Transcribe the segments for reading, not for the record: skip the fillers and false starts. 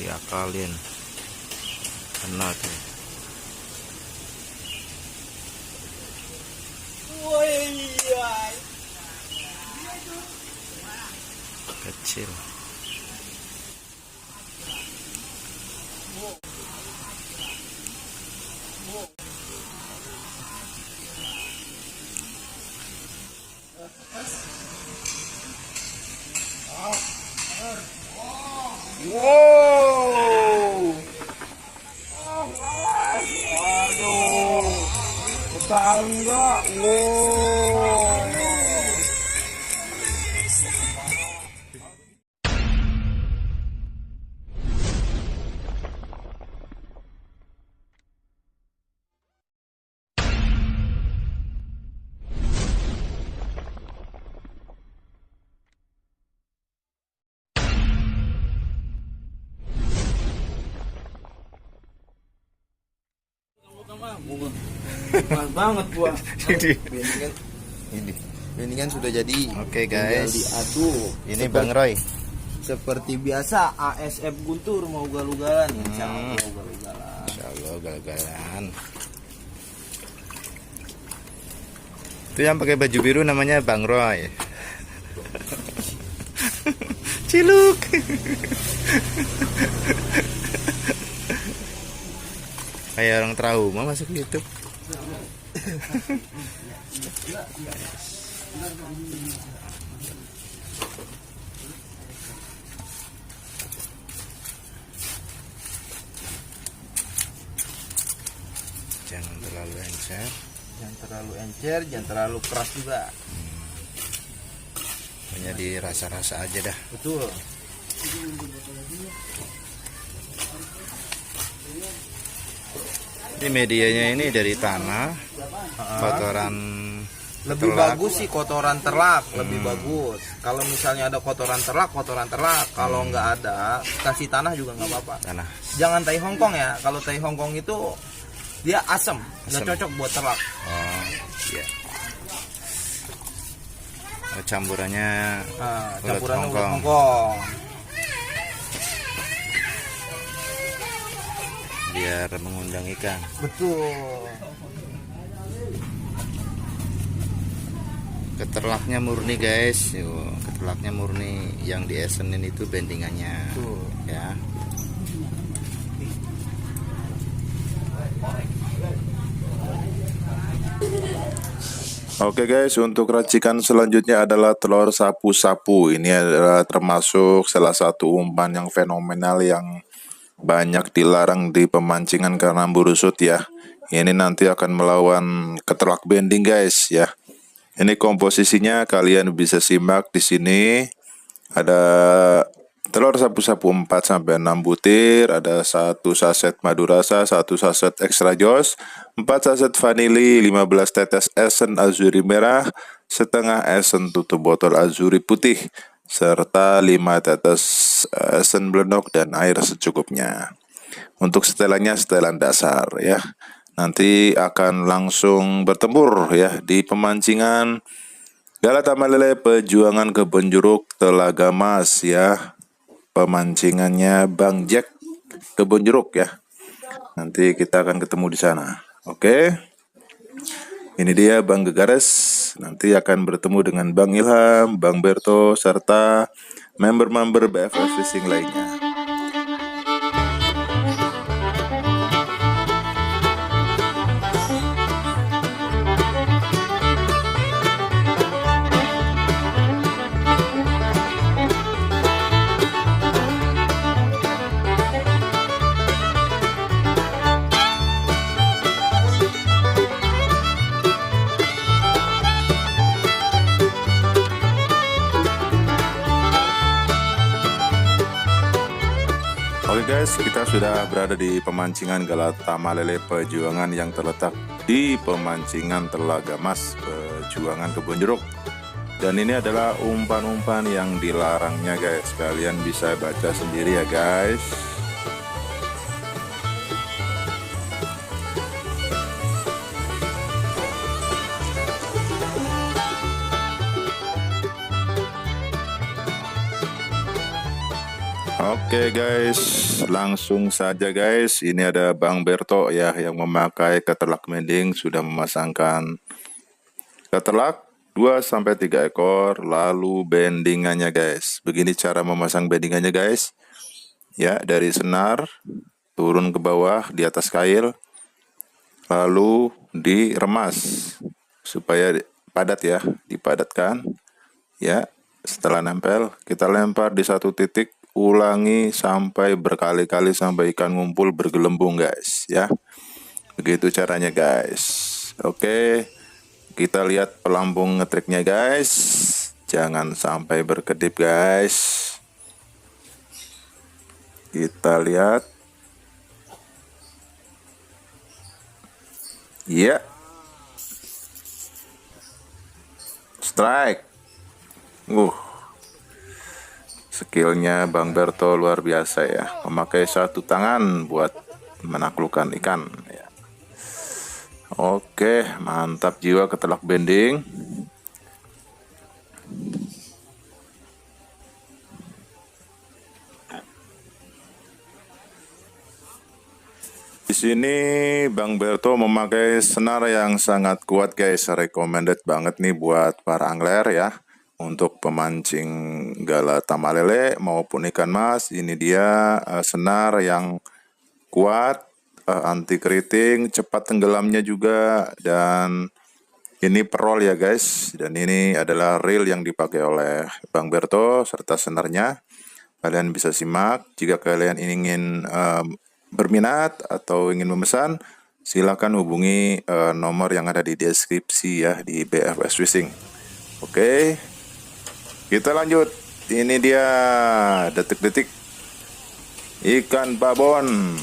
diakalin, kena tuh. Kecil. Wow. Waduh. Tetangga. Wow. Pas banget gua. Ini. Ini kan sudah jadi. Oke guys. Diaduk. Ini Bang Roy. Seperti biasa ASF Guntur mau ugal-ugalan. Insya Allah ugal-ugalan. Insya Allah ugal-ugalan. Itu yang pakai baju biru namanya Bang Roy. Ciluk. Kayak orang trauma masuk YouTube. Jangan terlalu encer. Jangan terlalu encer, jangan terlalu keras juga. Hanya dirasa-rasa aja dah. Betul. Ini medianya ini dari tanah, kotoran Lebih terlak. bagus sih kotoran terlak, lebih bagus. Kalau misalnya ada kotoran terlak. Kalau nggak ada, kasih tanah juga nggak apa-apa. Tanah. Jangan tai Hongkong ya. Kalau tai Hongkong itu dia asam, nggak Asam. cocok buat terlak. Oh, iya. Oh, campurannya Nah, ulet campurannya ulet Hongkong. Hongkong. Biar mengundang ikan. Betul. Keterlaknya murni guys. Yo, keterlaknya murni, yang diesenin itu bendingannya. Betul. Ya. Oke guys, untuk racikan selanjutnya adalah telur sapu-sapu. Ini adalah termasuk salah satu umpan yang fenomenal yang banyak dilarang di pemancingan karena burusut ya. Ini nanti akan melawan ketelak bending guys ya. Ini komposisinya kalian bisa simak di sini. Ada telur sapu-sapu 4-6 butir, ada 1 saset madu rasa, 1 saset extra jos, 4 saset vanili, 15 tetes esen azuri merah, setengah esen tutup botol azuri putih, serta 5 tetes esen blenok dan air secukupnya. Untuk setelannya setelan dasar ya. Nanti akan langsung bertempur ya di pemancingan Galata Malele Pejuangan Kebon Jeruk Telaga Mas ya. Pemancingannya Bang Jack Kebon Jeruk ya. Nanti kita akan ketemu di sana. Oke. Ini dia Bang Gegares. Nanti akan bertemu dengan Bang Ilham, Bang Berto serta member-member BFF Fishing lainnya. Oke guys, kita sudah berada di pemancingan Galata Malele Pejuangan yang terletak di pemancingan Telaga Mas Pejuangan Kebon Jeruk. Dan ini adalah umpan-umpan yang dilarangnya guys. Kalian bisa baca sendiri ya guys. Oke guys, langsung saja guys. Ini ada Bang Berto ya yang memakai ketelak mending, sudah memasangkan ketelak 2-3 ekor, lalu bendingannya guys. Begini cara memasang bendingannya guys. Ya, dari senar turun ke bawah di atas kail, lalu diremas supaya padat ya, dipadatkan. Ya, setelah nempel kita lempar di satu titik, ulangi sampai berkali-kali sampai ikan ngumpul bergelembung guys ya. Begitu caranya guys. Oke, kita lihat pelampung ngetriknya guys. Jangan sampai berkedip guys. Kita lihat. Ya. Strike. Skillnya Bang Berto luar biasa ya. Memakai satu tangan buat menaklukkan ikan ya. Oke, mantap jiwa ketelak bending. Di sini Bang Berto memakai senar yang sangat kuat guys, recommended banget nih buat para angler ya. Untuk pemancing gala tamalele maupun ikan mas, ini dia senar yang kuat, anti keriting, cepat tenggelamnya juga, dan ini perol ya guys. Dan ini adalah reel yang dipakai oleh Bang Berto serta senarnya. Kalian bisa simak. Jika kalian ingin berminat atau ingin memesan, silakan hubungi nomor yang ada di deskripsi ya di BFS Fishing. Oke, kita lanjut. Ini dia detik-detik ikan babon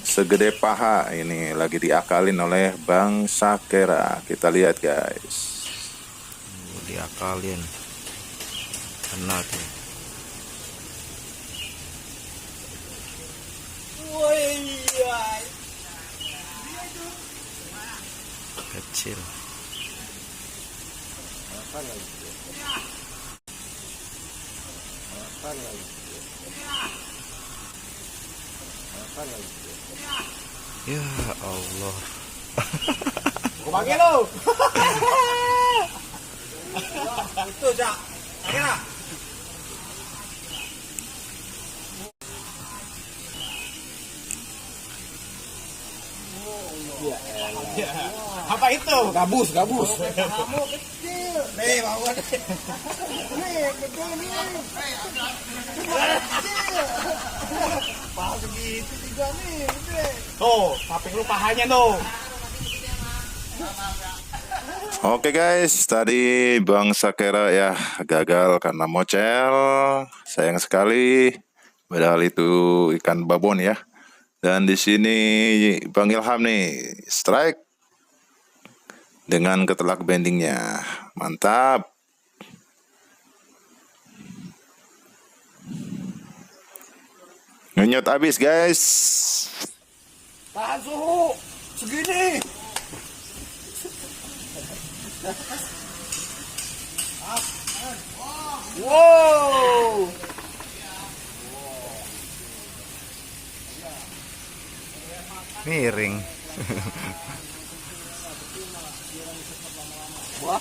segede paha, ini lagi diakalin oleh Bang Sakera. Kita lihat guys. Diakalin kena tuh. Kecil. Ya Allah. Pakai lo. Itu Cak. Pakai. Apa itu? Gabus. Kamu kecil. Nih, bawa deh. Nih, gede nih. Paha segitu juga nih, gede. Tuh, taping lu pahanya tuh. Oke guys, tadi Bang Sakera ya gagal karena mocel. Sayang sekali. Padahal itu ikan babon ya. Dan di sini Bang Ilham nih strike dengan ketelak bendingnya. Mantap. Ngenyot habis guys. Tahan suhu segini. Wow. Miring. Wah,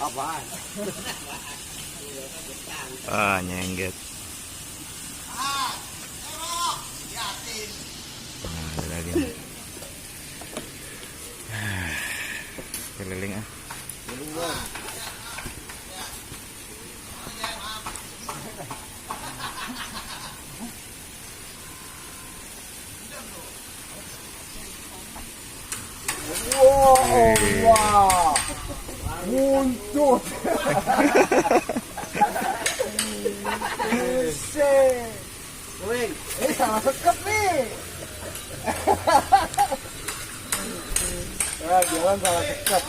apaan? Nyengget. Nah, ada lagi nih. Keliling ah. Wah, muncul. Salah sekep nih. Jangan salah sekep.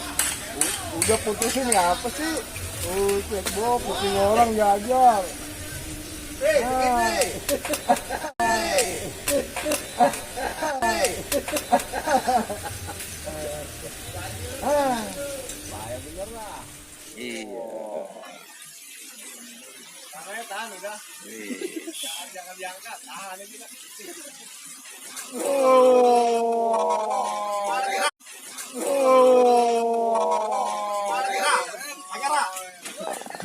Udah putusin ngapa sih? Cek pusing orang jajar. Bahaya bener lah. Iya. Makanya tahan udah.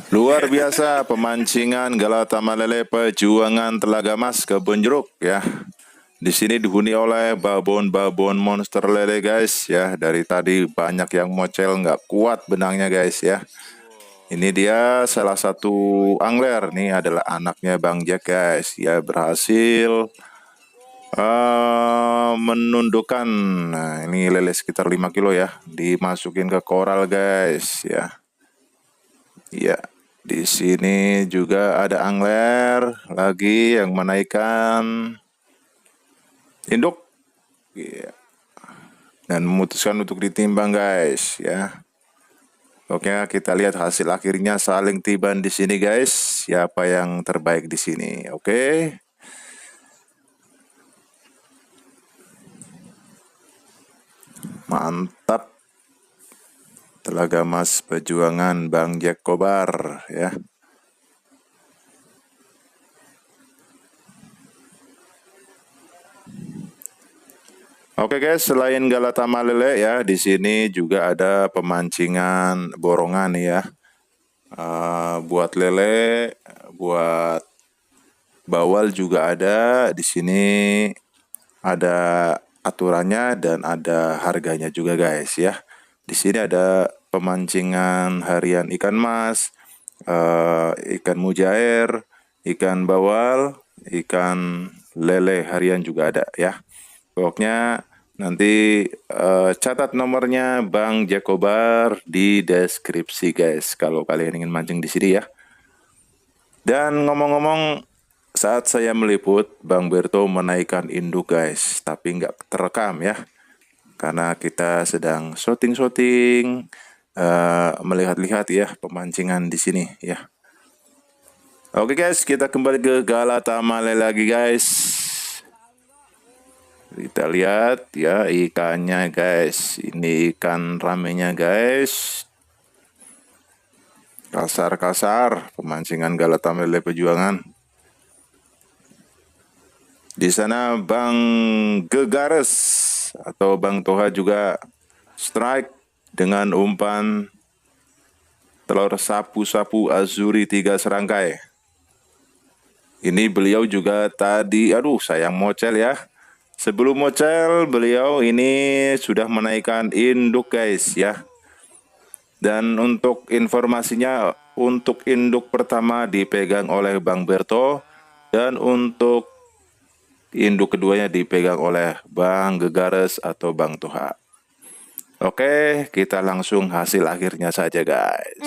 Luar biasa pemancingan Galata Malele Pejuangan Telaga Mas Kebun Jeruk ya. Di sini dihuni oleh babon-babon monster lele guys ya. Dari tadi banyak yang mocel, nggak kuat benangnya guys ya. Ini dia salah satu angler, nih adalah anaknya Bang Jack guys ya, berhasil menundukkan. Nah, ini lele sekitar 5 kilo ya, dimasukin ke koral guys ya. Ya, di sini juga ada angler lagi yang menaikkan induk ya, dan memutuskan untuk ditimbang guys ya. Oke, kita lihat hasil akhirnya saling tiban di sini guys. Siapa yang terbaik di sini? Oke. Mantap. Telaga Mas Pejuangan Bang Jack Kobar ya. Oke guys, selain Galata Malele ya, di sini juga ada pemancingan borongan ya. Buat lele, buat bawal juga ada. Di sini ada aturannya dan ada harganya juga guys ya. Di sini ada pemancingan harian ikan mas, ikan mujair, ikan bawal, ikan lele harian juga ada ya. Pokoknya nanti catat nomornya Bang Jack Kobar di deskripsi guys, kalau kalian ingin mancing di sini ya. Dan ngomong-ngomong, saat saya meliput Bang Berto menaikkan induk guys, tapi nggak terekam ya, karena kita sedang syuting-syuting, melihat-lihat ya pemancingan di sini ya. Oke guys, kita kembali ke Galata Malele lagi guys. Kita lihat ya ikannya guys. Ini ikan ramenya guys. Kasar-kasar pemancingan Galata Malele Pejuangan. Di sana Bang Gegares atau Bang Toha juga strike dengan umpan telur sapu-sapu azuri 3 serangkai. Ini beliau juga tadi, aduh sayang mocel ya. Sebelum mocel beliau ini sudah menaikkan induk guys ya. Dan untuk informasinya, untuk induk pertama dipegang oleh Bang Berto, dan untuk induk keduanya dipegang oleh Bang Gegares atau Bang Toha. Oke, kita langsung hasil akhirnya saja guys.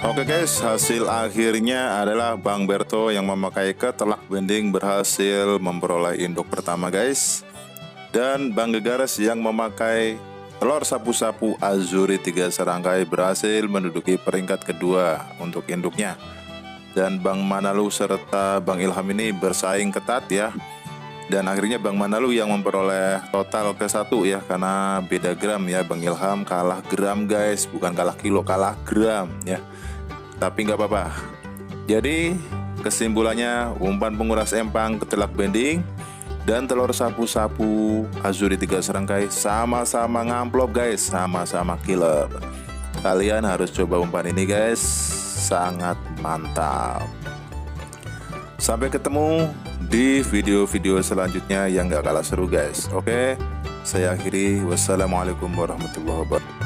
Oke guys, hasil akhirnya adalah Bang Berto yang memakai ketelak bending berhasil memperoleh induk pertama guys. Dan Bang Gegares yang memakai telur sapu-sapu azuri 3 serangkai berhasil menduduki peringkat kedua untuk induknya. Dan Bang Manalu serta Bang Ilham ini bersaing ketat ya. Dan akhirnya Bang Manalu yang memperoleh total ke-1 ya, karena beda gram ya. Bang Ilham kalah gram guys, bukan kalah kilo, kalah gram ya. Tapi nggak apa-apa. Jadi kesimpulannya, umpan penguras empang, ketelak bending, dan telur sapu-sapu azuri 3 serangkai sama-sama ngamplop guys, sama-sama killer. Kalian harus coba umpan ini guys, sangat mantap. Sampai ketemu di video-video selanjutnya yang gak kalah seru guys. Oke, saya akhiri. Wassalamualaikum warahmatullahi wabarakatuh.